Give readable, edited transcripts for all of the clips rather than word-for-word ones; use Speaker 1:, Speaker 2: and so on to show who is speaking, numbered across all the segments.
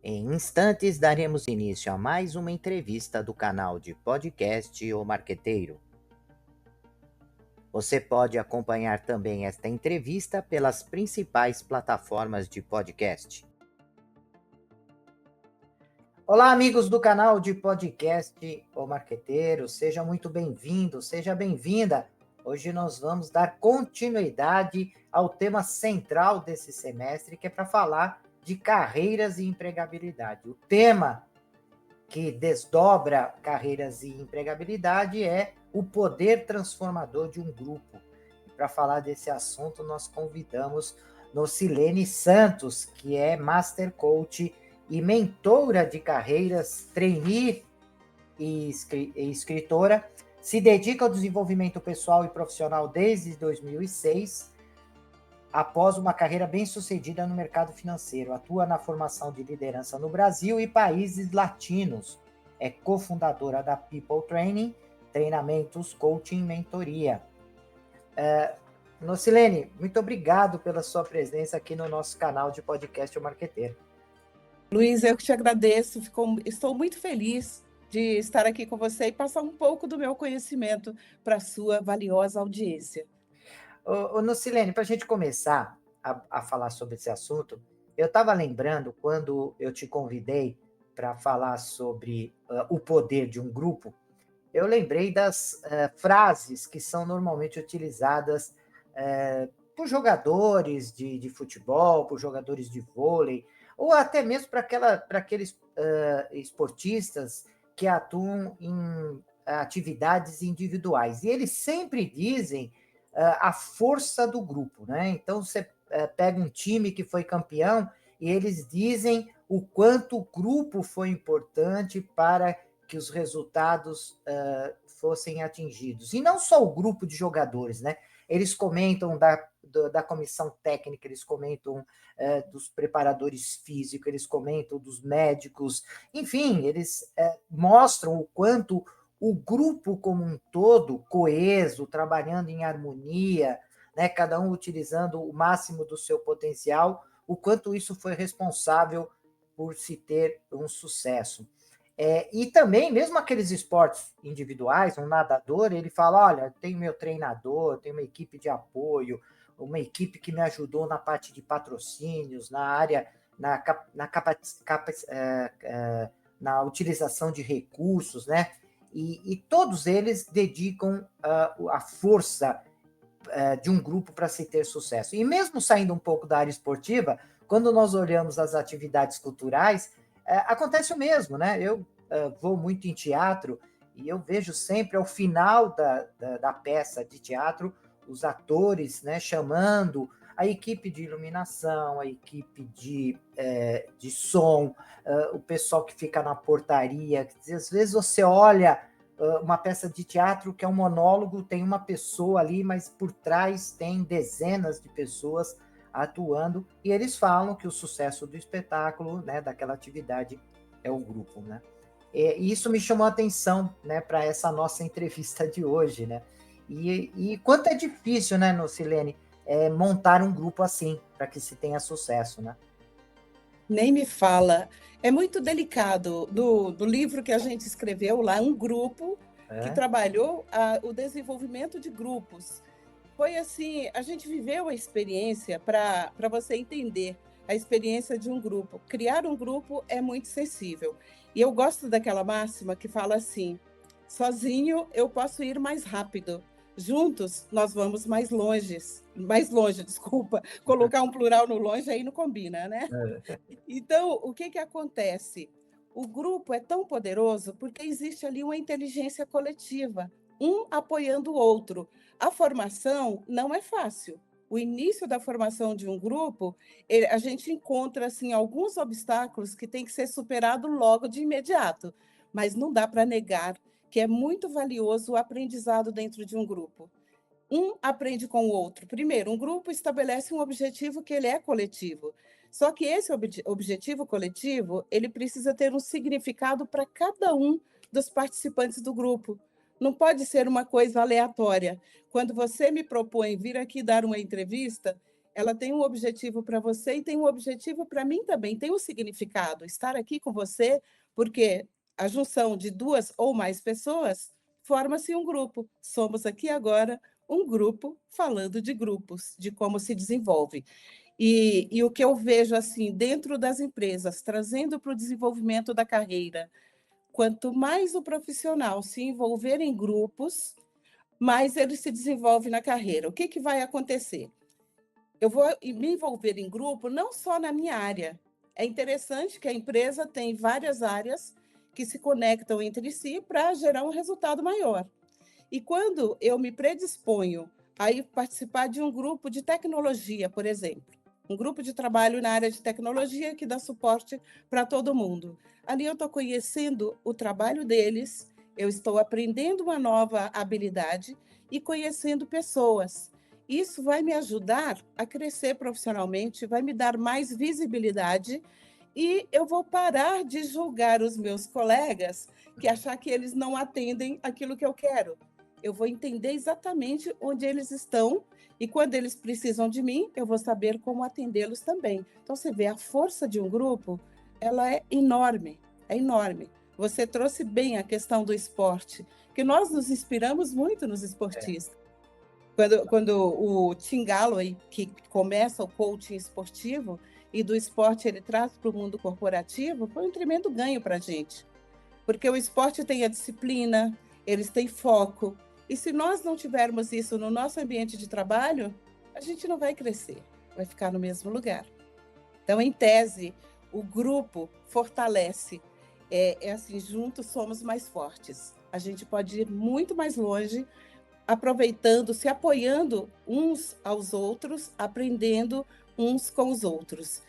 Speaker 1: Em instantes, daremos início a mais uma entrevista do canal de podcast O Marqueteiro. Você pode acompanhar também esta entrevista pelas principais plataformas de podcast. Olá, amigos do canal de podcast O Marqueteiro, seja muito bem-vindo, seja bem-vinda. Hoje nós vamos dar continuidade ao tema central desse semestre, que é para falar de carreiras e empregabilidade. O tema que desdobra carreiras e empregabilidade é o poder transformador de um grupo. E para falar desse assunto, nós convidamos Nocilene Santos, que é Master Coach e mentora de carreiras, trainee e escritora, se dedica ao desenvolvimento pessoal e profissional desde 2006, após uma carreira bem-sucedida no mercado financeiro. Atua na formação de liderança no Brasil e países latinos. É cofundadora da People Training, treinamentos, coaching, mentoria. Nocilene, muito obrigado pela sua presença aqui no nosso canal de podcast O Marqueteiro.
Speaker 2: Luiz, eu que te agradeço, estou muito feliz de estar aqui com você e passar um pouco do meu conhecimento para a sua valiosa audiência.
Speaker 1: Nocilene, para a gente começar a falar sobre esse assunto, eu estava lembrando quando eu te convidei para falar sobre o poder de um grupo, eu lembrei das frases que são normalmente utilizadas por jogadores de futebol, por jogadores de vôlei, ou até mesmo para aqueles esportistas que atuam em atividades individuais. E eles sempre dizem a força do grupo, né? Então, você pega um time que foi campeão e eles dizem o quanto o grupo foi importante para que os resultados fossem atingidos. E não só o grupo de jogadores, né? Eles comentam da comissão técnica, eles comentam dos preparadores físicos, eles comentam dos médicos, enfim, eles mostram o quanto o grupo como um todo, coeso, trabalhando em harmonia, né, cada um utilizando o máximo do seu potencial, o quanto isso foi responsável por se ter um sucesso. E também, mesmo aqueles esportes individuais, um nadador, ele fala, olha, tem meu treinador, tem uma equipe de apoio, uma equipe que me ajudou na parte de patrocínios, na área, na utilização de recursos, né? E todos eles dedicam a força de um grupo para se ter sucesso. E mesmo saindo um pouco da área esportiva, quando nós olhamos as atividades culturais, acontece o mesmo, né? Eu vou muito em teatro e eu vejo sempre ao final da peça de teatro os atores, né, chamando a equipe de iluminação, a equipe de som, o pessoal que fica na portaria. Às vezes você olha uma peça de teatro que é um monólogo, tem uma pessoa ali, mas por trás tem dezenas de pessoas atuando, e eles falam que o sucesso do espetáculo, né, daquela atividade, é o grupo, né? E isso me chamou a atenção, né, para essa nossa entrevista de hoje, né? E quanto é difícil, né, Nocilene, montar um grupo assim, para que se tenha sucesso, né?
Speaker 2: Nem me fala. É muito delicado. Do livro que a gente escreveu lá, um grupo que trabalhou o desenvolvimento de grupos. Foi assim, a gente viveu a experiência para você entender a experiência de um grupo. Criar um grupo é muito sensível. E eu gosto daquela máxima que fala assim, sozinho eu posso ir mais rápido, juntos nós vamos mais longe, desculpa, colocar um plural no longe aí não combina, né? Então, o que acontece? O grupo é tão poderoso porque existe ali uma inteligência coletiva, um apoiando o outro. A formação não é fácil. O início da formação de um grupo, a gente encontra assim, alguns obstáculos que têm que ser superados logo de imediato, mas não dá para negar que é muito valioso o aprendizado dentro de um grupo. Um aprende com o outro. Primeiro, um grupo estabelece um objetivo que ele é coletivo. Só que esse objetivo coletivo, ele precisa ter um significado para cada um dos participantes do grupo. Não pode ser uma coisa aleatória. Quando você me propõe vir aqui dar uma entrevista, ela tem um objetivo para você e tem um objetivo para mim também, tem um significado. Estar aqui com você, porque a junção de 2 ou mais pessoas forma-se um grupo. Somos aqui agora um grupo falando de grupos, de como se desenvolve. E o que eu vejo assim dentro das empresas, trazendo para o desenvolvimento da carreira, quanto mais o profissional se envolver em grupos, mais ele se desenvolve na carreira. O que, que vai acontecer? Eu vou me envolver em grupo não só na minha área. É interessante que a empresa tem várias áreas que se conectam entre si para gerar um resultado maior. E quando eu me predisponho a ir participar de um grupo de tecnologia, por exemplo, um grupo de trabalho na área de tecnologia que dá suporte para todo mundo. Ali eu estou conhecendo o trabalho deles, eu estou aprendendo uma nova habilidade e conhecendo pessoas. Isso vai me ajudar a crescer profissionalmente, vai me dar mais visibilidade e eu vou parar de julgar os meus colegas que achar que eles não atendem aquilo que eu quero. Eu vou entender exatamente onde eles estão e quando eles precisam de mim, eu vou saber como atendê-los também. Então, você vê, a força de um grupo, ela é enorme, é enorme. Você trouxe bem a questão do esporte, que nós nos inspiramos muito nos esportistas. Quando o Tim Galloway, que começa o coaching esportivo, e do esporte ele traz para o mundo corporativo, foi um tremendo ganho para a gente. Porque o esporte tem a disciplina, eles têm foco. E se nós não tivermos isso no nosso ambiente de trabalho, a gente não vai crescer, vai ficar no mesmo lugar. Então, em tese, o grupo fortalece. É assim, juntos somos mais fortes. A gente pode ir muito mais longe, aproveitando, se apoiando uns aos outros, aprendendo uns com os outros.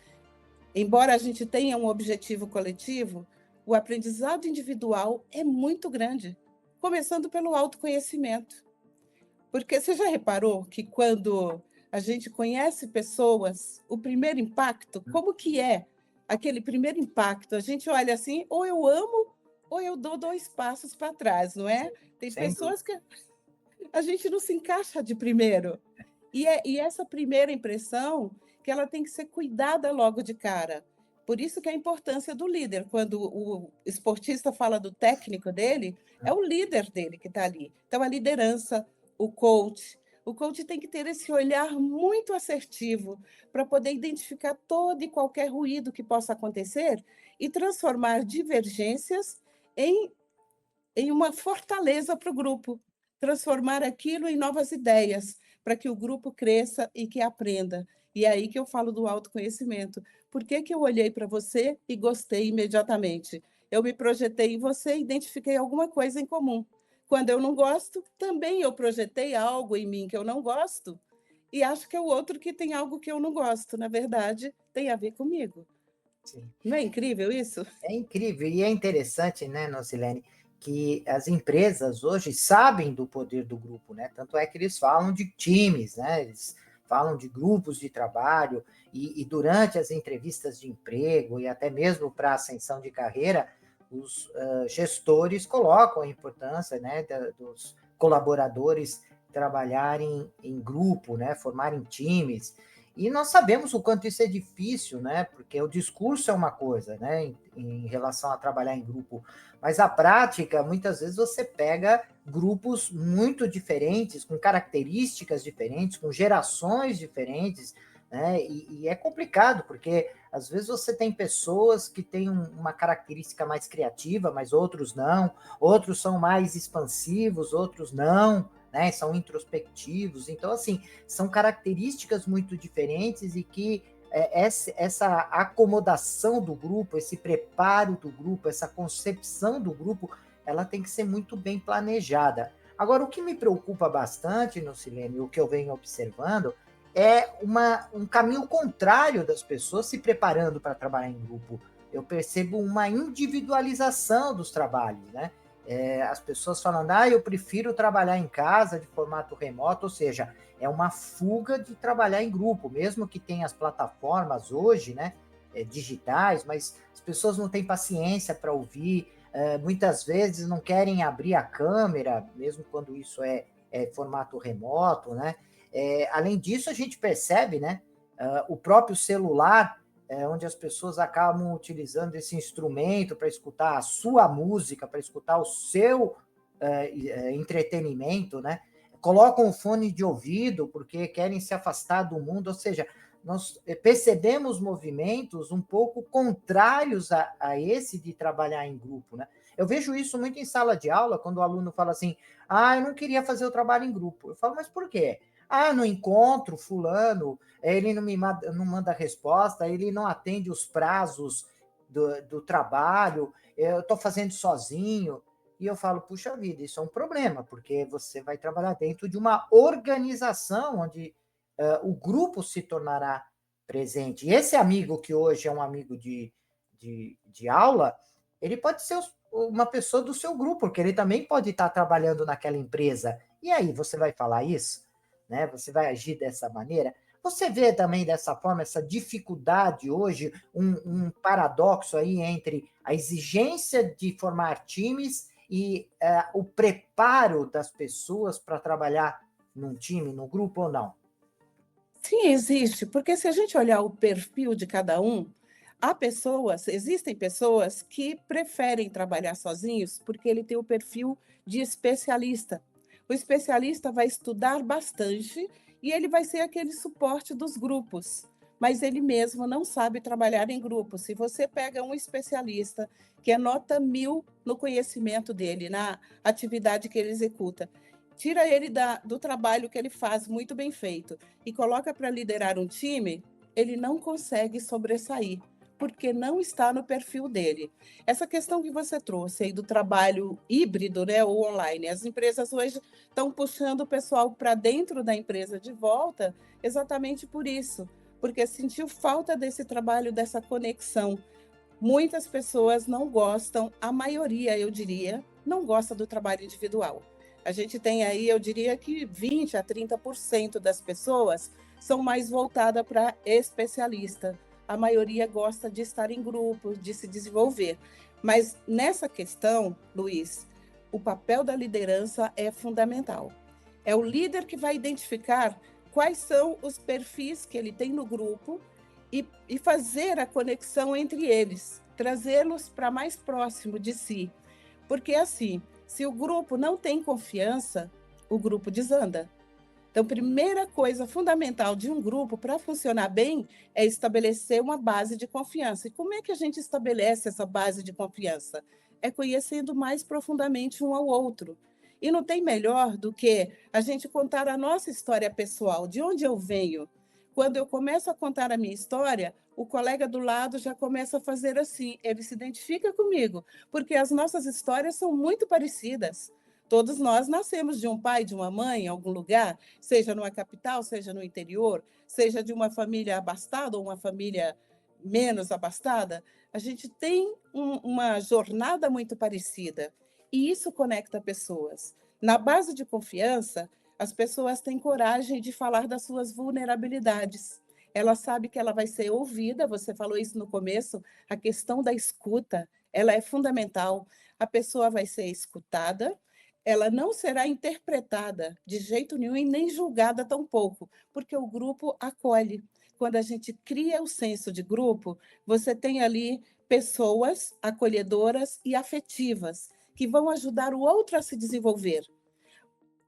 Speaker 2: Embora a gente tenha um objetivo coletivo, o aprendizado individual é muito grande, começando pelo autoconhecimento. Porque você já reparou que quando a gente conhece pessoas, o primeiro impacto, como que é aquele primeiro impacto? A gente olha assim, ou eu amo, ou eu dou 2 passos para trás, não é? Tem pessoas que a gente não se encaixa de primeiro. E essa primeira impressão, que ela tem que ser cuidada logo de cara. Por isso que a importância do líder. Quando o esportista fala do técnico dele, é o líder dele que está ali. Então, a liderança, o coach tem que ter esse olhar muito assertivo para poder identificar todo e qualquer ruído que possa acontecer e transformar divergências em uma fortaleza para o grupo, transformar aquilo em novas ideias, para que o grupo cresça e que aprenda. E é aí que eu falo do autoconhecimento. Por que que eu olhei para você e gostei imediatamente? Eu me projetei em você e identifiquei alguma coisa em comum. Quando eu não gosto, também eu projetei algo em mim que eu não gosto e acho que é o outro que tem algo que eu não gosto. Na verdade, tem a ver comigo.
Speaker 1: Sim.
Speaker 2: Não é incrível isso?
Speaker 1: É incrível e é interessante, né, Nocilene, que as empresas hoje sabem do poder do grupo, né? Tanto é que eles falam de times, né? Eles falam de grupos de trabalho e durante as entrevistas de emprego e até mesmo para ascensão de carreira, os gestores colocam a importância, né, dos colaboradores trabalharem em grupo, né, formarem times. E nós sabemos o quanto isso é difícil, né? Porque o discurso é uma coisa, né? Em relação a trabalhar em grupo, mas a prática, muitas vezes você pega grupos muito diferentes, com características diferentes, com gerações diferentes, né? E é complicado, porque às vezes você tem pessoas que têm uma característica mais criativa, mas outros não, outros são mais expansivos, outros não, né? São introspectivos. Então, assim, são características muito diferentes e que essa acomodação do grupo, esse preparo do grupo, essa concepção do grupo, ela tem que ser muito bem planejada. Agora, o que me preocupa bastante, Nocilene, o que eu venho observando, é um caminho contrário das pessoas se preparando para trabalhar em grupo. Eu percebo uma individualização dos trabalhos, né? As pessoas falando, eu prefiro trabalhar em casa de formato remoto, ou seja, é uma fuga de trabalhar em grupo, mesmo que tenha as plataformas hoje, né, digitais, mas as pessoas não têm paciência para ouvir, muitas vezes não querem abrir a câmera, mesmo quando isso é formato remoto, né? Além disso, a gente percebe, né, o próprio celular, onde as pessoas acabam utilizando esse instrumento para escutar a sua música, para escutar o seu entretenimento, né? Colocam um fone de ouvido porque querem se afastar do mundo, ou seja, nós percebemos movimentos um pouco contrários a esse de trabalhar em grupo, né? Eu vejo isso muito em sala de aula, quando o aluno fala assim, eu não queria fazer o trabalho em grupo. Eu falo, mas por quê? No encontro, fulano, ele não manda resposta, ele não atende os prazos do trabalho, eu estou fazendo sozinho. E eu falo, puxa vida, isso é um problema, porque você vai trabalhar dentro de uma organização onde o grupo se tornará presente. E esse amigo que hoje é um amigo de aula, ele pode ser uma pessoa do seu grupo, porque ele também pode estar trabalhando naquela empresa. E aí, você vai falar isso? Né? Você vai agir dessa maneira? Você vê também dessa forma essa dificuldade hoje, um paradoxo aí entre a exigência de formar times e o preparo das pessoas para trabalhar num time, num grupo ou não?
Speaker 2: Sim, existe, porque se a gente olhar o perfil de cada um, existem pessoas que preferem trabalhar sozinhos porque ele tem o perfil de especialista. O especialista vai estudar bastante e ele vai ser aquele suporte dos grupos, mas ele mesmo não sabe trabalhar em grupo. Se você pega um especialista que é nota 1000 no conhecimento dele, na atividade que ele executa, tira ele do trabalho que ele faz muito bem feito e coloca para liderar um time, ele não consegue sobressair, porque não está no perfil dele. Essa questão que você trouxe aí do trabalho híbrido, né, ou online, as empresas hoje estão puxando o pessoal para dentro da empresa de volta exatamente por isso, porque sentiu falta desse trabalho, dessa conexão. Muitas pessoas não gostam, a maioria, eu diria, não gosta do trabalho individual. A gente tem aí, eu diria que 20 a 30% das pessoas são mais voltadas para especialista. A maioria gosta de estar em grupo, de se desenvolver. Mas nessa questão, Luiz, o papel da liderança é fundamental. É o líder que vai identificar quais são os perfis que ele tem no grupo e fazer a conexão entre eles, trazê-los para mais próximo de si. Porque assim, se o grupo não tem confiança, o grupo desanda. Então, primeira coisa fundamental de um grupo para funcionar bem é estabelecer uma base de confiança. E como é que a gente estabelece essa base de confiança? É conhecendo mais profundamente um ao outro. E não tem melhor do que a gente contar a nossa história pessoal, de onde eu venho. Quando eu começo a contar a minha história, o colega do lado já começa a fazer assim, ele se identifica comigo, porque as nossas histórias são muito parecidas. Todos nós nascemos de um pai, de uma mãe, em algum lugar, seja numa capital, seja no interior, seja de uma família abastada ou uma família menos abastada. A gente tem uma jornada muito parecida e isso conecta pessoas. Na base de confiança, as pessoas têm coragem de falar das suas vulnerabilidades. Ela sabe que ela vai ser ouvida, você falou isso no começo, a questão da escuta, ela é fundamental. A pessoa vai ser escutada, ela não será interpretada de jeito nenhum e nem julgada tampouco, porque o grupo acolhe. Quando a gente cria o senso de grupo, você tem ali pessoas acolhedoras e afetivas que vão ajudar o outro a se desenvolver.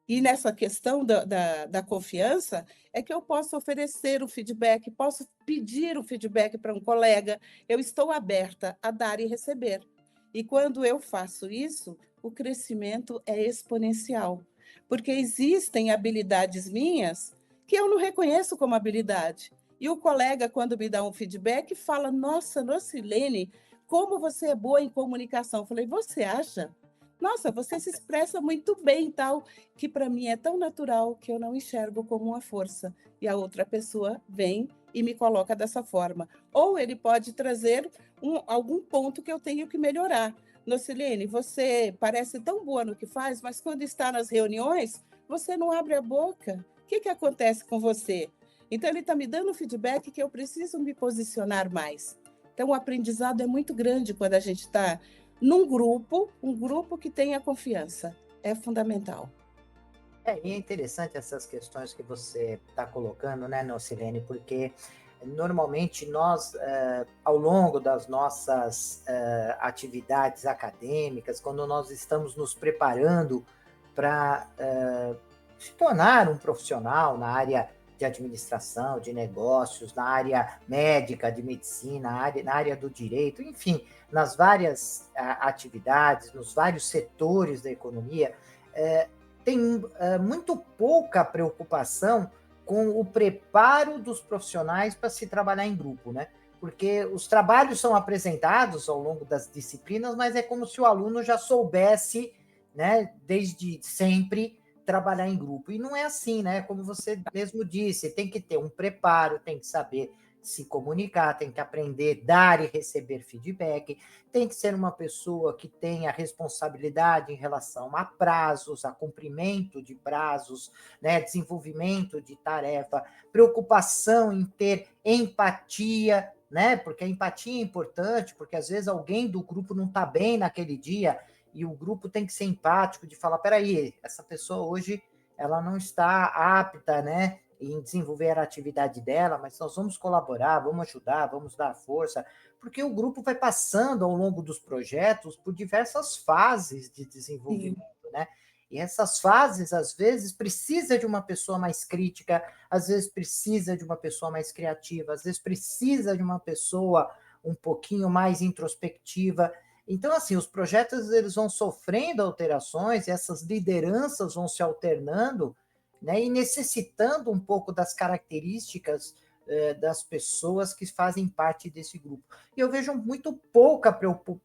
Speaker 2: E nessa questão da confiança, é que eu posso oferecer o feedback, posso pedir o feedback para um colega, eu estou aberta a dar e receber. E quando eu faço isso, o crescimento é exponencial, porque existem habilidades minhas que eu não reconheço como habilidade. E o colega, quando me dá um feedback, fala: Nossa, Nocilene, como você é boa em comunicação. Eu falei: Você acha? Nossa, você se expressa muito bem, tal, que para mim é tão natural que eu não enxergo como uma força. E a outra pessoa vem e me coloca dessa forma. Ou ele pode trazer algum ponto que eu tenho que melhorar. Nocilene, você parece tão boa no que faz, mas quando está nas reuniões, você não abre a boca. O que acontece com você? Então, ele está me dando feedback que eu preciso me posicionar mais. Então, o aprendizado é muito grande quando a gente está num grupo, um grupo que tenha confiança. É fundamental.
Speaker 1: E é interessante essas questões que você está colocando, né, Nocilene, porque normalmente nós, ao longo das nossas atividades acadêmicas, quando nós estamos nos preparando para se tornar um profissional na área de administração, de negócios, na área médica, de medicina, na área do direito, enfim, nas várias atividades, nos vários setores da economia, tem muito pouca preocupação com o preparo dos profissionais para se trabalhar em grupo, né? Porque os trabalhos são apresentados ao longo das disciplinas, mas é como se o aluno já soubesse, né, desde sempre, trabalhar em grupo. E não é assim, né? Como você mesmo disse, tem que ter um preparo, tem que saber se comunicar, tem que aprender a dar e receber feedback, tem que ser uma pessoa que tenha responsabilidade em relação a prazos, a cumprimento de prazos, né, desenvolvimento de tarefa, preocupação em ter empatia, né, porque a empatia é importante, porque às vezes alguém do grupo não está bem naquele dia e o grupo tem que ser empático de falar, peraí, essa pessoa hoje ela não está apta, né, em desenvolver a atividade dela, mas nós vamos colaborar, vamos ajudar, vamos dar força, porque o grupo vai passando ao longo dos projetos por diversas fases de desenvolvimento, né? E essas fases, às vezes, precisa de uma pessoa mais crítica, às vezes precisa de uma pessoa mais criativa, às vezes precisa de uma pessoa um pouquinho mais introspectiva. Então, assim, os projetos eles vão sofrendo alterações, e essas lideranças vão se alternando, né, e necessitando um pouco das características das pessoas que fazem parte desse grupo. E eu vejo muito pouca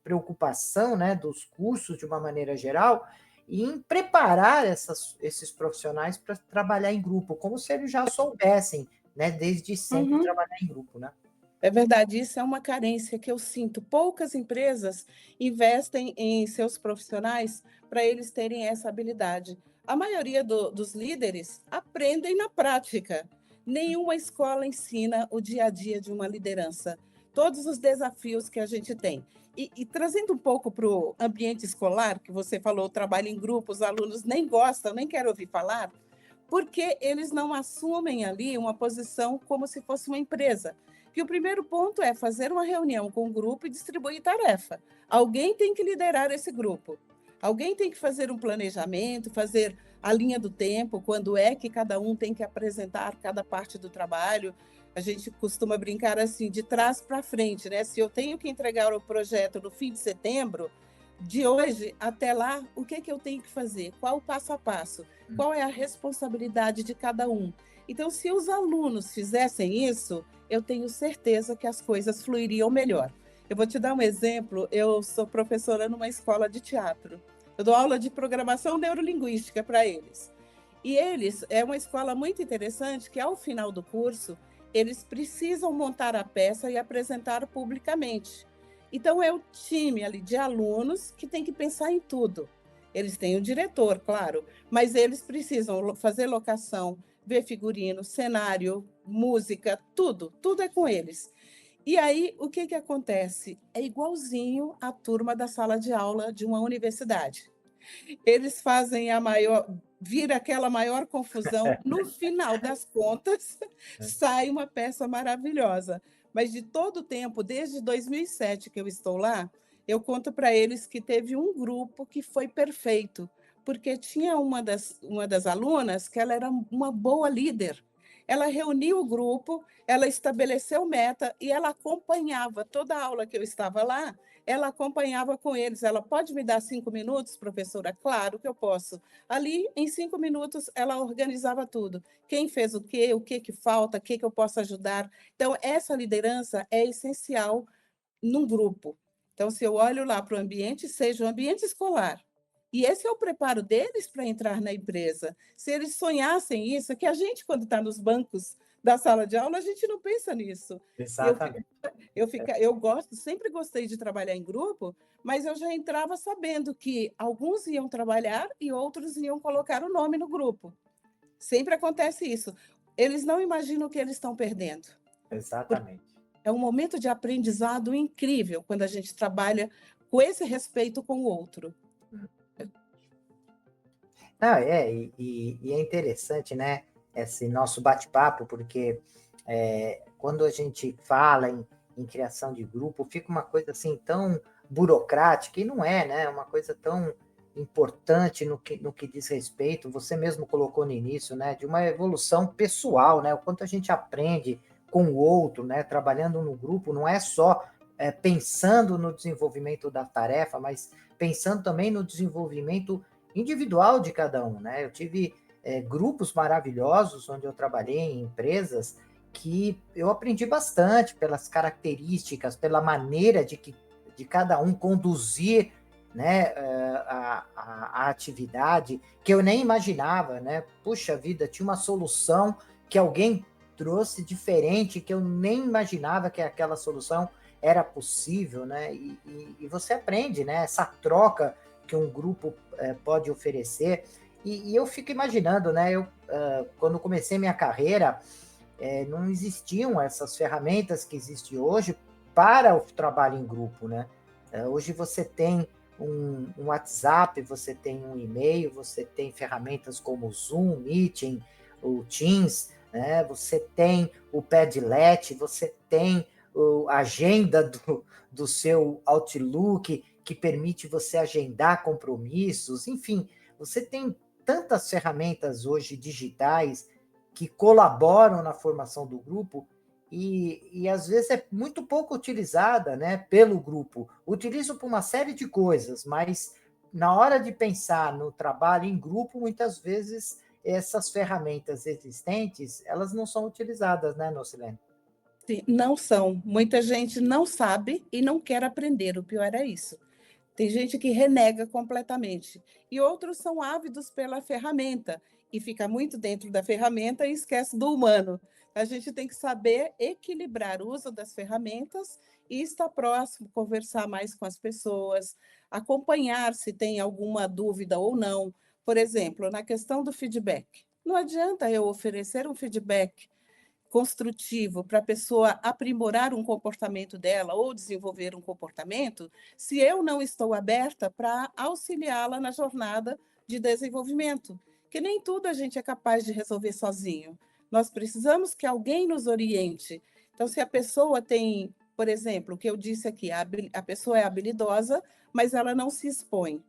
Speaker 1: preocupação, né, dos cursos, de uma maneira geral, em preparar esses profissionais para trabalhar em grupo, como se eles já soubessem, né, desde sempre trabalhar em grupo, né?
Speaker 2: É verdade, isso é uma carência que eu sinto. Poucas empresas investem em seus profissionais para eles terem essa habilidade. A maioria dos líderes aprendem na prática. Nenhuma escola ensina o dia a dia de uma liderança. Todos os desafios que a gente tem. E trazendo um pouco para o ambiente escolar, que você falou, trabalho em grupo, os alunos nem gostam, nem querem ouvir falar, porque eles não assumem ali uma posição como se fosse uma empresa. Que o primeiro ponto é fazer uma reunião com o grupo e distribuir tarefa. Alguém tem que liderar esse grupo. Alguém tem que fazer um planejamento, fazer a linha do tempo, quando é que cada um tem que apresentar cada parte do trabalho. A gente costuma brincar assim, de trás para frente, né? Se eu tenho que entregar o projeto no fim de setembro, de hoje até lá, o que eu tenho que fazer? Qual o passo a passo? Qual é a responsabilidade de cada um? Então, se os alunos fizessem isso, eu tenho certeza que as coisas fluiriam melhor. Eu vou te dar um exemplo. Eu sou professora numa escola de teatro. Eu dou aula de programação neurolinguística para eles. E eles, é uma escola muito interessante que, ao final do curso, eles precisam montar a peça e apresentar publicamente. Então, é o time ali de alunos que tem que pensar em tudo. Eles têm o diretor, claro, mas eles precisam fazer locação, ver figurino, cenário, música, tudo é com eles. E aí, o que acontece? É igualzinho a turma da sala de aula de uma universidade. Eles fazem vira aquela maior confusão. No final das contas, sai uma peça maravilhosa. Mas de todo o tempo, desde 2007 que eu estou lá, eu conto para eles que teve um grupo que foi perfeito, porque tinha uma das alunas que ela era uma boa líder. Ela reuniu o grupo, ela estabeleceu meta e ela acompanhava toda a aula que eu estava lá, ela acompanhava com eles. Ela pode me dar 5 minutos, professora? Claro que eu posso. Ali, em 5 minutos, ela organizava tudo. Quem fez o que falta, o que eu posso ajudar. Então, essa liderança é essencial num grupo. Então, se eu olho lá para o ambiente, seja o ambiente escolar, e esse é o preparo deles para entrar na empresa. Se eles sonhassem isso, é que a gente, quando está nos bancos da sala de aula, a gente não pensa nisso.
Speaker 1: Exatamente.
Speaker 2: Eu gosto, sempre gostei de trabalhar em grupo, mas eu já entrava sabendo que alguns iam trabalhar e outros iam colocar o nome no grupo. Sempre acontece isso. Eles não imaginam o que eles estão perdendo.
Speaker 1: Exatamente.
Speaker 2: É um momento de aprendizado incrível quando a gente trabalha com esse respeito com o outro.
Speaker 1: Não, e é interessante, né, esse nosso bate-papo, porque quando a gente fala em criação de grupo, fica uma coisa assim tão burocrática, e não é, né? Uma coisa tão importante no que diz respeito, você mesmo colocou no início, né, de uma evolução pessoal, né? O quanto a gente aprende com o outro, né? Trabalhando no grupo, não é só pensando no desenvolvimento da tarefa, mas pensando também no desenvolvimento individual de cada um, né? Eu tive grupos maravilhosos onde eu trabalhei em empresas que eu aprendi bastante pelas características, pela maneira de cada um conduzir, né, a atividade, que eu nem imaginava, né? Puxa vida, tinha uma solução que alguém trouxe diferente, que eu nem imaginava que aquela solução era possível, né? E você aprende, né? Essa troca que um grupo pode oferecer. E eu fico imaginando, né? Quando comecei minha carreira, não existiam essas ferramentas que existem hoje para o trabalho em grupo, né? Hoje você tem um WhatsApp, você tem um e-mail, você tem ferramentas como o Zoom, Meeting, o Teams, né? Você tem o Padlet, você tem a agenda do seu Outlook, que permite você agendar compromissos, enfim, você tem tantas ferramentas hoje digitais que colaboram na formação do grupo e às vezes é muito pouco utilizada, né, pelo grupo. Utilizo para uma série de coisas, mas na hora de pensar no trabalho em grupo, muitas vezes essas ferramentas existentes, elas não são utilizadas, né, Nocilene?
Speaker 2: Sim, não são. Muita gente não sabe e não quer aprender. O pior é isso. Tem gente que renega completamente. E outros são ávidos pela ferramenta e fica muito dentro da ferramenta e esquece do humano. A gente tem que saber equilibrar o uso das ferramentas e estar próximo, conversar mais com as pessoas, acompanhar se tem alguma dúvida ou não. Por exemplo, na questão do feedback. Não adianta eu oferecer um feedback construtivo para a pessoa aprimorar um comportamento dela ou desenvolver um comportamento, se eu não estou aberta para auxiliá-la na jornada de desenvolvimento, que nem tudo a gente é capaz de resolver sozinho. Nós precisamos que alguém nos oriente. Então, se a pessoa tem, por exemplo, o que eu disse aqui, a pessoa é habilidosa, mas ela não se expõe.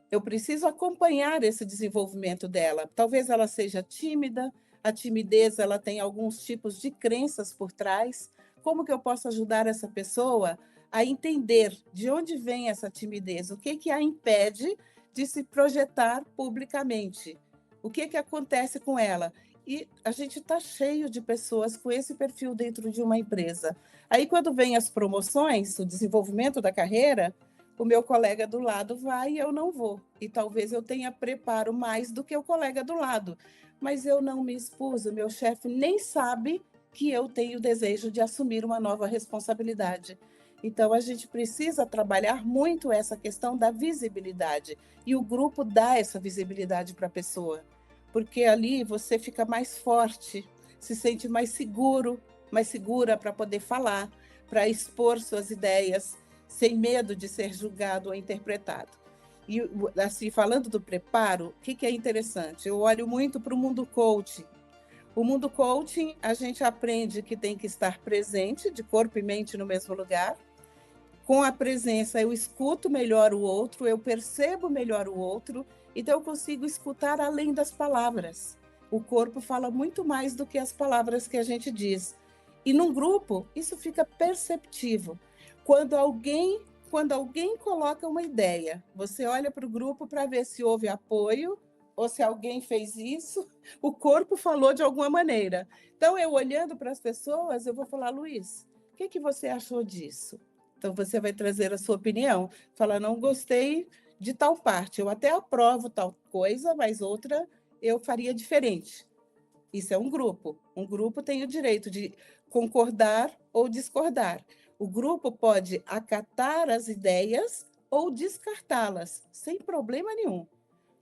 Speaker 2: Eu preciso acompanhar esse desenvolvimento dela. Talvez ela seja tímida, a timidez ela tem alguns tipos de crenças por trás. Como que eu posso ajudar essa pessoa a entender de onde vem essa timidez? O que a impede de se projetar publicamente? O que acontece com ela? E a gente está cheio de pessoas com esse perfil dentro de uma empresa. Aí, quando vem as promoções, o desenvolvimento da carreira, o meu colega do lado vai e eu não vou. E talvez eu tenha preparo mais do que o colega do lado. Mas eu não me expus, o meu chefe nem sabe que eu tenho desejo de assumir uma nova responsabilidade. Então, a gente precisa trabalhar muito essa questão da visibilidade. E o grupo dá essa visibilidade para a pessoa. Porque ali você fica mais forte, se sente mais seguro, mais segura para poder falar, para expor suas ideias, sem medo de ser julgado ou interpretado. E, assim, falando do preparo, o que é interessante? Eu olho muito para o mundo coaching. O mundo coaching, a gente aprende que tem que estar presente, de corpo e mente no mesmo lugar. Com a presença, eu escuto melhor o outro, eu percebo melhor o outro, então eu consigo escutar além das palavras. O corpo fala muito mais do que as palavras que a gente diz. E num grupo, isso fica perceptível. Quando alguém coloca uma ideia, você olha para o grupo para ver se houve apoio ou se alguém fez isso, o corpo falou de alguma maneira. Então, eu olhando para as pessoas, eu vou falar, Luiz, o que você achou disso? Então, você vai trazer a sua opinião. Falar, não gostei de tal parte, eu até aprovo tal coisa, mas outra eu faria diferente. Isso é um grupo. Um grupo tem o direito de concordar ou discordar. O grupo pode acatar as ideias ou descartá-las, sem problema nenhum.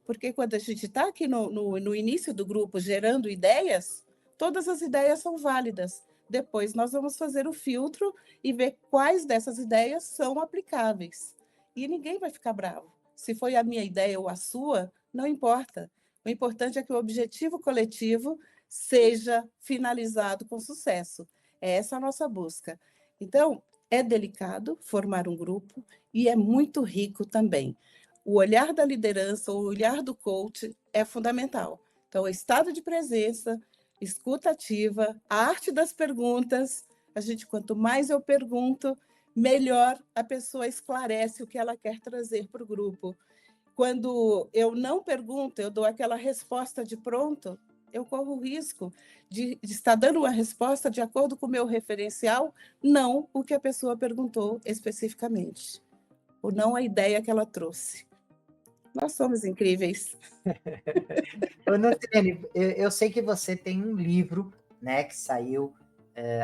Speaker 2: Porque quando a gente está aqui no início do grupo gerando ideias, todas as ideias são válidas. Depois nós vamos fazer o filtro e ver quais dessas ideias são aplicáveis. E ninguém vai ficar bravo. Se foi a minha ideia ou a sua, não importa. O importante é que o objetivo coletivo seja finalizado com sucesso. É essa a nossa busca. Então, é delicado formar um grupo e é muito rico também. O olhar da liderança, o olhar do coach é fundamental. Então, o estado de presença, escuta ativa, a arte das perguntas. Quanto mais eu pergunto, melhor a pessoa esclarece o que ela quer trazer para o grupo. Quando eu não pergunto, eu dou aquela resposta de pronto, eu corro o risco de estar dando uma resposta de acordo com o meu referencial, não o que a pessoa perguntou especificamente, ou não a ideia que ela trouxe. Nós somos incríveis.
Speaker 1: Ô, Nutriane, eu sei que você tem um livro, né, que saiu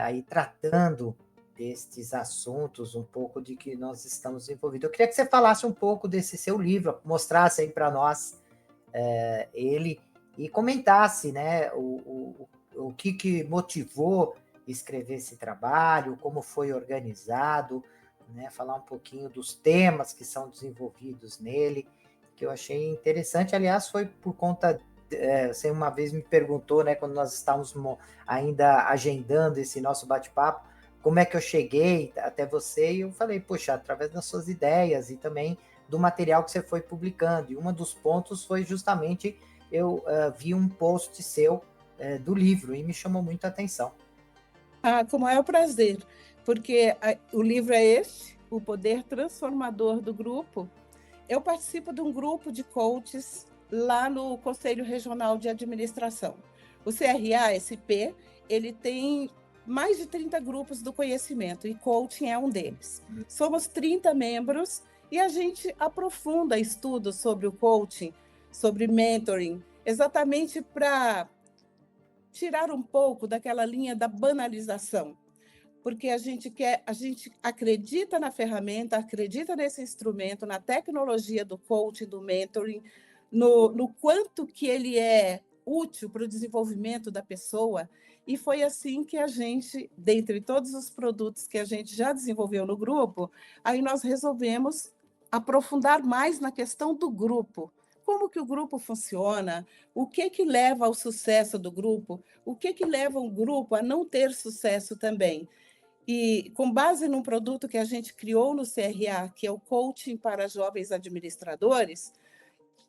Speaker 1: aí tratando destes assuntos, um pouco de que nós estamos envolvidos. Eu queria que você falasse um pouco desse seu livro, mostrasse aí para nós ele e comentasse, né, o que motivou escrever esse trabalho, como foi organizado, né, falar um pouquinho dos temas que são desenvolvidos nele, que eu achei interessante. Aliás, foi por conta você uma vez me perguntou, né, quando nós estávamos ainda agendando esse nosso bate-papo, como é que eu cheguei até você, e eu falei, poxa, através das suas ideias e também do material que você foi publicando. E um dos pontos foi justamente, eu vi um post seu do livro e me chamou muito a atenção.
Speaker 2: Com o maior prazer, porque o livro é esse, O Poder Transformador do Grupo. Eu participo de um grupo de coaches lá no Conselho Regional de Administração. O CRA-SP, ele tem mais de 30 grupos do conhecimento, e coaching é um deles. Somos 30 membros e a gente aprofunda estudos sobre o coaching, sobre mentoring, exatamente para tirar um pouco daquela linha da banalização. Porque a gente acredita na ferramenta, acredita nesse instrumento, na tecnologia do coaching, do mentoring, no quanto que ele é útil para o desenvolvimento da pessoa. E foi assim que a gente, dentre todos os produtos que a gente já desenvolveu no grupo, aí nós resolvemos aprofundar mais na questão do grupo. Como que o grupo funciona? O que leva ao sucesso do grupo? O que leva um grupo a não ter sucesso também? E com base num produto que a gente criou no CRA, que é o Coaching para Jovens Administradores,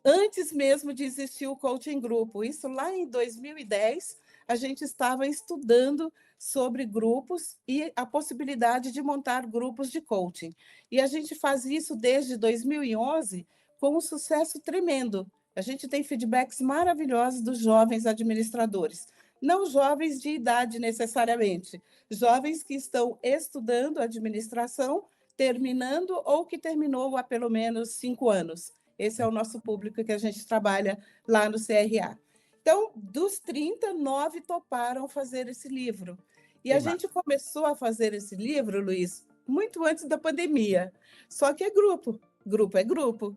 Speaker 2: antes mesmo de existir o Coaching Grupo, isso lá em 2010, a gente estava estudando sobre grupos e a possibilidade de montar grupos de coaching. E a gente faz isso desde 2011 com um sucesso tremendo. A gente tem feedbacks maravilhosos dos jovens administradores. Não jovens de idade necessariamente, jovens que estão estudando administração, terminando ou que terminou há pelo menos 5 anos. Esse é o nosso público que a gente trabalha lá no CRA. Então, dos 30, 9 toparam fazer esse livro. E a gente começou a fazer esse livro, Luiz, muito antes da pandemia. Só que é grupo. Grupo é grupo.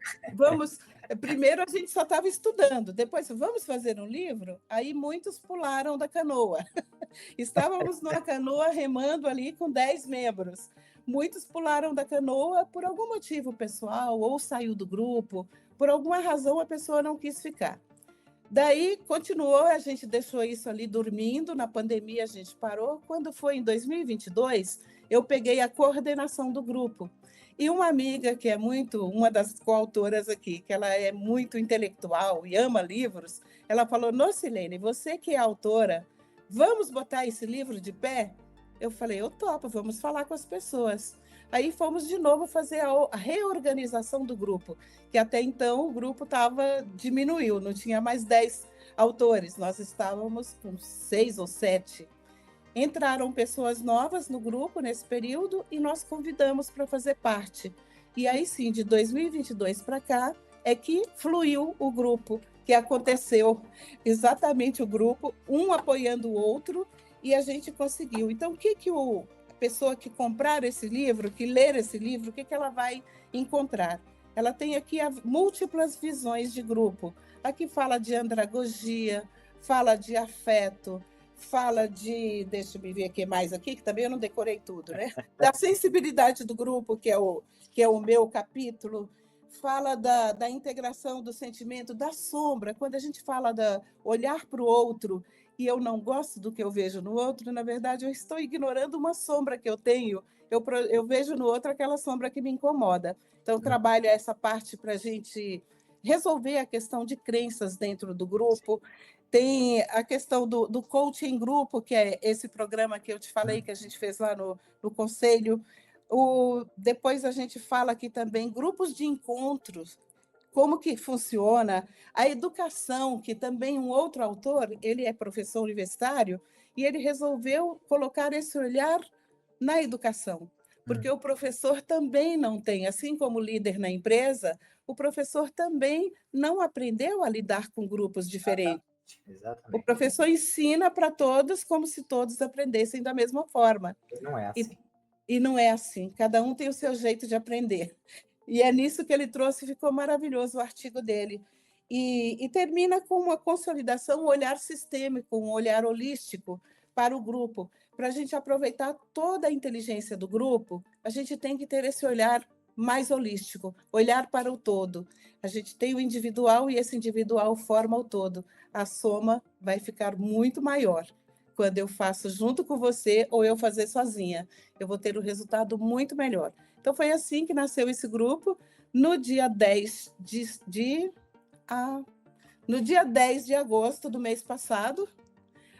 Speaker 2: Primeiro a gente só estava estudando, depois vamos fazer um livro? Aí muitos pularam da canoa. Estávamos numa canoa remando ali com 10 membros. Muitos pularam da canoa por algum motivo pessoal, ou saiu do grupo, por alguma razão a pessoa não quis ficar. Daí continuou, a gente deixou isso ali dormindo, na pandemia a gente parou. Quando foi em 2022, eu peguei a coordenação do grupo. E uma amiga que é uma das coautoras aqui, que ela é muito intelectual e ama livros, ela falou, Nocilene, você que é autora, vamos botar esse livro de pé? Eu falei, eu topo, vamos falar com as pessoas. Aí fomos de novo fazer a reorganização do grupo, que até então o grupo diminuiu, não tinha mais 10 autores, nós estávamos com 6 ou 7. Entraram pessoas novas no grupo nesse período e nós convidamos para fazer parte. E aí sim, de 2022 para cá, é que fluiu o grupo, que aconteceu exatamente o grupo, um apoiando o outro, e a gente conseguiu. Então, a pessoa que comprar esse livro, que ler esse livro, o que ela vai encontrar? Ela tem aqui múltiplas visões de grupo. Aqui fala de andragogia, fala de afeto, fala deixa eu ver aqui mais aqui, que também eu não decorei tudo, né? Da sensibilidade do grupo, que é o meu capítulo, fala da integração do sentimento, da sombra. Quando a gente fala de olhar para o outro e eu não gosto do que eu vejo no outro, na verdade, eu estou ignorando uma sombra que eu tenho. Eu vejo no outro aquela sombra que me incomoda. Então, eu trabalho essa parte para a gente resolver a questão de crenças dentro do grupo. Tem a questão do coaching em grupo, que é esse programa que eu te falei, que a gente fez lá no Conselho. Depois a gente fala aqui também grupos de encontros, como que funciona, a educação, que também um outro autor, ele é professor universitário, e ele resolveu colocar esse olhar na educação, porque o professor também não tem, assim como líder na empresa, o professor também não aprendeu a lidar com grupos diferentes. O
Speaker 1: Exatamente.
Speaker 2: professor ensina para todos como se todos aprendessem da mesma forma.
Speaker 1: Não é assim.
Speaker 2: E não é assim, cada um tem o seu jeito de aprender. E é nisso que ele trouxe, ficou maravilhoso o artigo dele. E termina com uma consolidação, um olhar sistêmico, um olhar holístico para o grupo. Para a gente aproveitar toda a inteligência do grupo, a gente tem que ter esse olhar mais holístico, olhar para o todo. A gente tem o individual e esse individual forma o todo. A soma vai ficar muito maior quando eu faço junto com você ou eu fazer sozinha. Eu vou ter um resultado muito melhor. Então, foi assim que nasceu esse grupo. No dia 10 no dia 10 de agosto do mês passado,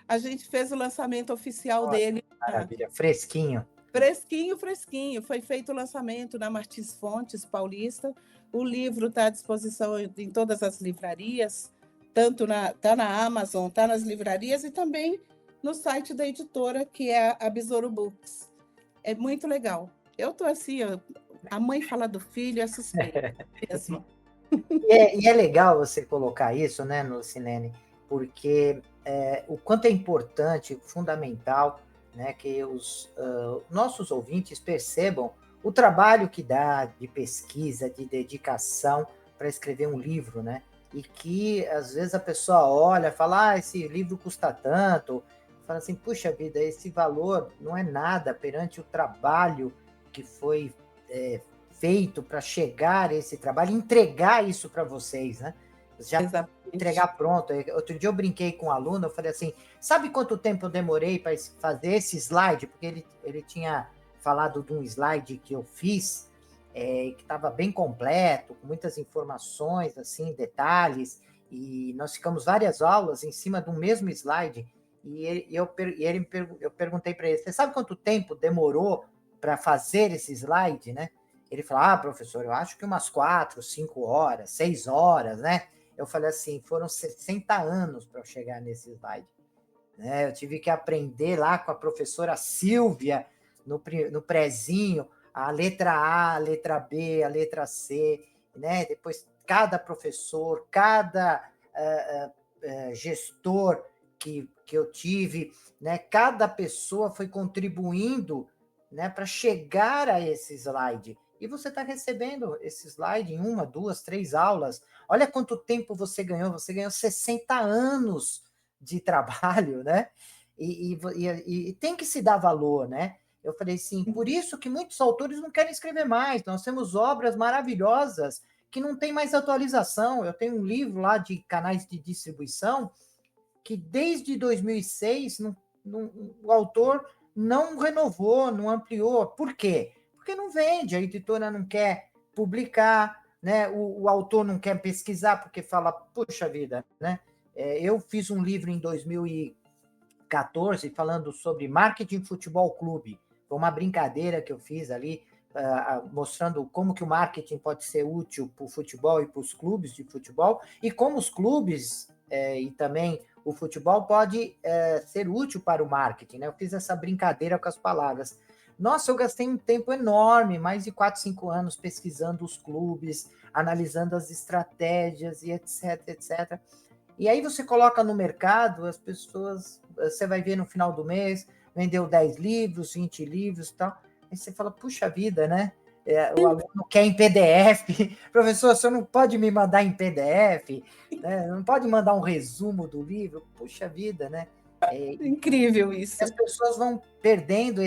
Speaker 2: a gente fez o lançamento oficial dele.
Speaker 1: Maravilha, fresquinho.
Speaker 2: Fresquinho, fresquinho. Foi feito o lançamento na Martins Fontes, Paulista. O livro está à disposição em todas as livrarias, tanto tá na Amazon, está nas livrarias e também no site da editora, que é a Besouro Books. É muito legal. Eu estou assim, a mãe fala do filho, é suspeita mesmo.
Speaker 1: E é legal você colocar isso, né, Lucilene, porque o quanto é importante, fundamental, né, que os nossos ouvintes percebam o trabalho que dá de pesquisa, de dedicação para escrever um livro, né? E que às vezes a pessoa olha, fala, esse livro custa tanto, fala assim, puxa vida, esse valor não é nada perante o trabalho que foi feito para chegar a esse trabalho, entregar isso para vocês, né? Já
Speaker 2: Exatamente.
Speaker 1: Entregar pronto. Outro dia eu brinquei com um aluno, eu falei assim, sabe quanto tempo eu demorei para fazer esse slide? Porque ele tinha falado de um slide que eu fiz, que estava bem completo, com muitas informações, assim, detalhes, e nós ficamos várias aulas em cima do mesmo slide, eu perguntei para ele, você sabe quanto tempo demorou para fazer esse slide, né? Ele falou, professor, eu acho que umas 4, 5 horas, 6 horas, né? Eu falei assim, foram 60 anos para eu chegar nesse slide. Né? Eu tive que aprender lá com a professora Silvia, no prezinho, a letra A, a letra B, a letra C, né? Depois, cada professor, cada gestor que eu tive, né? Cada pessoa foi contribuindo, né, para chegar a esse slide. E você está recebendo esse slide em 1, 2, 3 aulas. Olha quanto tempo você ganhou. Você ganhou 60 anos de trabalho, né? E tem que se dar valor, né? Eu falei assim, por isso que muitos autores não querem escrever mais. Nós temos obras maravilhosas que não tem mais atualização. Eu tenho um livro lá de canais de distribuição que desde 2006 o autor não renovou, não ampliou. Por quê? Porque não vende, a editora não quer publicar, né? O autor não quer pesquisar, porque fala, puxa vida, né? Eu fiz um livro em 2014 falando sobre marketing futebol clube. Foi uma brincadeira que eu fiz ali, mostrando como que o marketing pode ser útil para o futebol e para os clubes de futebol, e como os clubes e também o futebol pode ser útil para o marketing, né? Eu fiz essa brincadeira com as palavras. Nossa, eu gastei um tempo enorme, mais de 4, 5 anos pesquisando os clubes, analisando as estratégias e etc, etc. E aí você coloca no mercado, as pessoas, você vai ver no final do mês, vendeu 10 livros, 20 livros e tal. Aí você fala, puxa vida, né? O aluno quer em PDF. Professor, o senhor não pode me mandar em PDF? Né? Não pode mandar um resumo do livro? Puxa vida, né?
Speaker 2: Incrível isso.
Speaker 1: As pessoas vão perdendo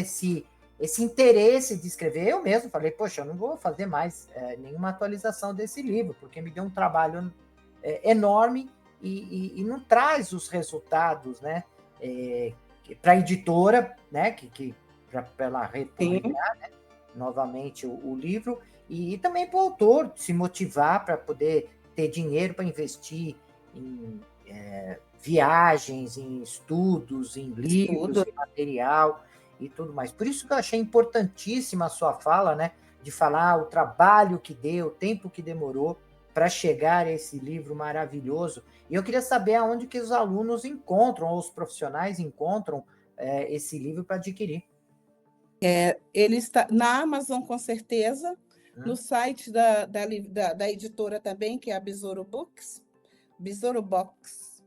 Speaker 1: esse interesse de escrever. Eu mesmo falei, poxa, eu não vou fazer mais nenhuma atualização desse livro, porque me deu um trabalho enorme e não traz os resultados, né, para a editora, né, para ela republicar, né, novamente o livro, e também para o autor se motivar para poder ter dinheiro para investir em viagens, em estudos, em livros, em material e tudo mais. Por isso que eu achei importantíssima a sua fala, né, de falar o trabalho que deu, o tempo que demorou para chegar a esse livro maravilhoso. E eu queria saber aonde que os alunos encontram, ou os profissionais encontram esse livro para adquirir.
Speaker 2: Ele está na Amazon, com certeza, no site da editora também, que é a Besouro Books, Besouro Box.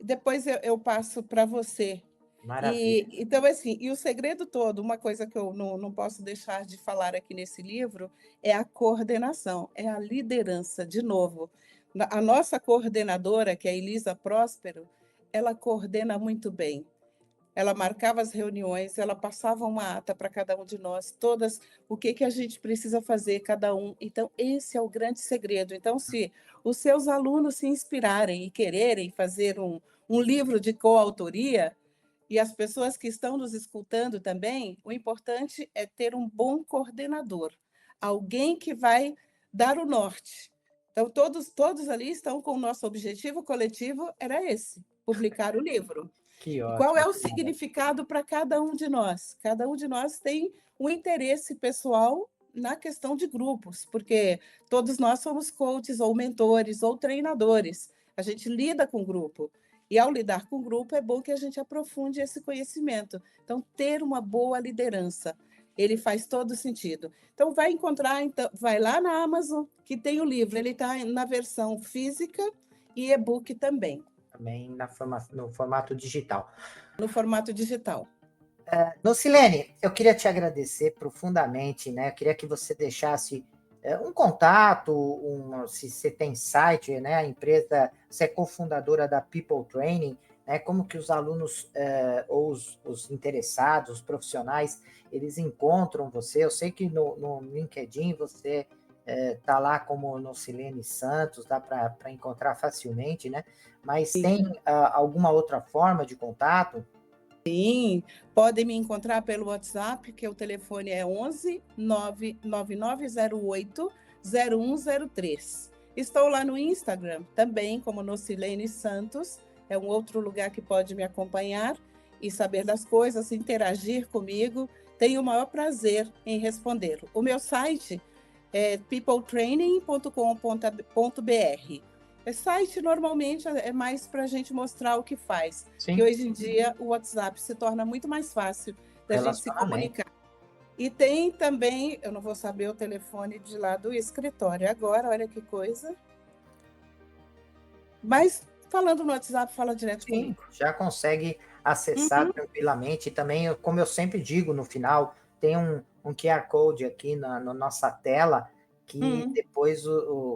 Speaker 2: Depois eu passo para você.
Speaker 1: Maravilha.
Speaker 2: Então, assim, e o segredo todo, uma coisa que eu não posso deixar de falar aqui nesse livro, é a coordenação, é a liderança, de novo. A nossa coordenadora, que é a Elisa Próspero, ela coordena muito bem. Ela marcava as reuniões, ela passava uma ata para cada um de nós, todas, o que a gente precisa fazer, cada um. Então, esse é o grande segredo. Então, se os seus alunos se inspirarem e quererem fazer um livro de coautoria, e as pessoas que estão nos escutando também, o importante é ter um bom coordenador, alguém que vai dar o norte. Então, todos ali estão com o nosso objetivo coletivo, era esse, publicar o livro.
Speaker 1: Que ótimo.
Speaker 2: Qual é o significado para cada um de nós? Cada um de nós tem um interesse pessoal na questão de grupos, porque todos nós somos coaches, ou mentores, ou treinadores. A gente lida com grupo. E, ao lidar com grupo, é bom que a gente aprofunde esse conhecimento. Então, ter uma boa liderança, ele faz todo sentido. Então, vai lá na Amazon, que tem o livro. Ele está na versão física e e-book também.
Speaker 1: Também no formato digital.
Speaker 2: No formato digital.
Speaker 1: Nocilene, eu queria te agradecer profundamente, né? Eu queria que você deixasse um contato, se você tem site, né? A empresa, você é cofundadora da People Training, né? Como que os alunos ou os interessados, os profissionais, eles encontram você? Eu sei que no LinkedIn você tá lá como Nocilene Santos, dá para encontrar facilmente, né? Mas tem alguma outra forma de contato?
Speaker 2: Sim, podem me encontrar pelo WhatsApp, que o telefone é 11 99908 0103. Estou lá no Instagram também, como Nocilene Santos, é um outro lugar que pode me acompanhar e saber das coisas, interagir comigo. Tenho o maior prazer em responder. O meu site é peopletraining.com.br. Site normalmente é mais para a gente mostrar o que faz.
Speaker 1: Sim.
Speaker 2: Que hoje em dia o WhatsApp se torna muito mais fácil da gente se comunicar. E tem também, eu não vou saber o telefone de lá do escritório agora, olha que coisa. Mas falando no WhatsApp, fala direto comigo.
Speaker 1: Já consegue acessar tranquilamente. E também, como eu sempre digo no final, tem um QR Code aqui na nossa tela, que depois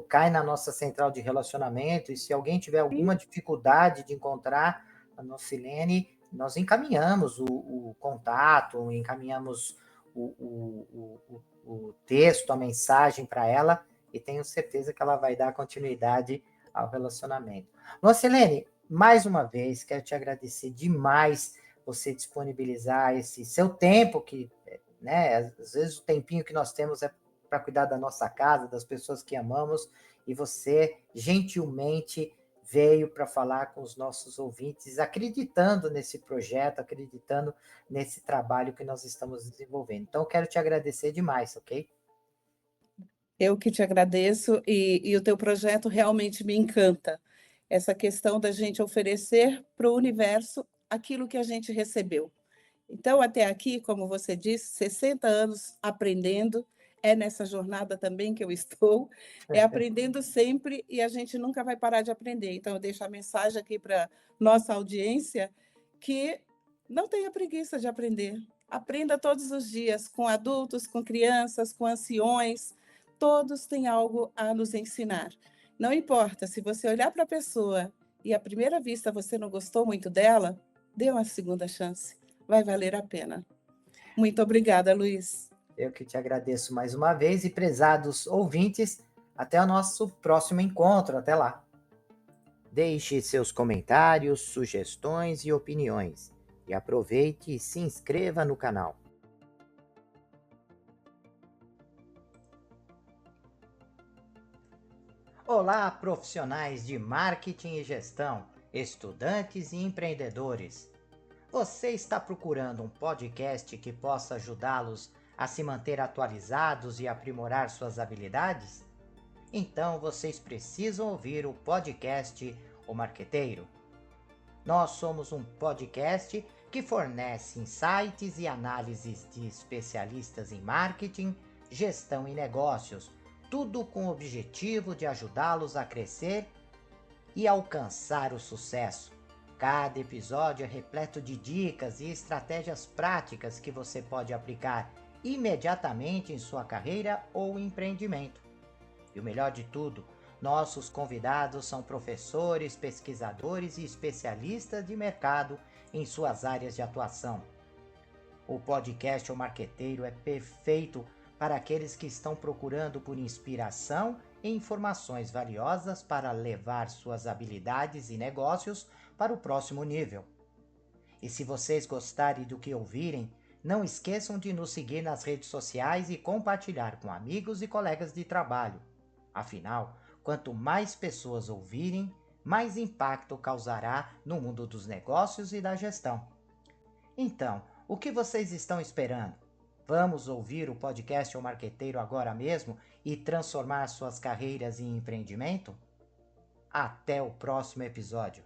Speaker 1: cai na nossa central de relacionamento, e se alguém tiver alguma dificuldade de encontrar a Nocilene, nós encaminhamos o contato, encaminhamos o texto, a mensagem para ela, e tenho certeza que ela vai dar continuidade ao relacionamento. Nocilene, mais uma vez, quero te agradecer demais você disponibilizar esse seu tempo, que, né, às vezes o tempinho que nós temos é para cuidar da nossa casa, das pessoas que amamos, e você gentilmente veio para falar com os nossos ouvintes, acreditando nesse projeto, acreditando nesse trabalho que nós estamos desenvolvendo. Então, eu quero te agradecer demais, ok?
Speaker 2: Eu que te agradeço, e o teu projeto realmente me encanta. Essa questão da gente oferecer para o universo aquilo que a gente recebeu. Então, até aqui, como você disse, 60 anos aprendendo, é nessa jornada também que eu estou, é aprendendo sempre, e a gente nunca vai parar de aprender. Então, eu deixo a mensagem aqui para nossa audiência, que não tenha preguiça de aprender. Aprenda todos os dias, com adultos, com crianças, com anciões, todos têm algo a nos ensinar. Não importa, se você olhar para a pessoa e à primeira vista você não gostou muito dela, dê uma segunda chance, vai valer a pena. Muito obrigada, Luiz.
Speaker 1: Eu que te agradeço mais uma vez e, prezados ouvintes, até o nosso próximo encontro. Até lá. Deixe seus comentários, sugestões e opiniões. E aproveite e se inscreva no canal. Olá, profissionais de marketing e gestão, estudantes e empreendedores. Você está procurando um podcast que possa ajudá-los a se manter atualizados e aprimorar suas habilidades? Então vocês precisam ouvir o podcast O Marqueteiro. Nós somos um podcast que fornece insights e análises de especialistas em marketing, gestão e negócios, tudo com o objetivo de ajudá-los a crescer e alcançar o sucesso. Cada episódio é repleto de dicas e estratégias práticas que você pode aplicar imediatamente em sua carreira ou empreendimento. E o melhor de tudo, nossos convidados são professores, pesquisadores e especialistas de mercado em suas áreas de atuação. O podcast O Marqueteiro é perfeito para aqueles que estão procurando por inspiração e informações valiosas para levar suas habilidades e negócios para o próximo nível. E se vocês gostarem do que ouvirem, não esqueçam de nos seguir nas redes sociais e compartilhar com amigos e colegas de trabalho. Afinal, quanto mais pessoas ouvirem, mais impacto causará no mundo dos negócios e da gestão. Então, o que vocês estão esperando? Vamos ouvir o podcast O Marqueteiro agora mesmo e transformar suas carreiras em empreendimento? Até o próximo episódio.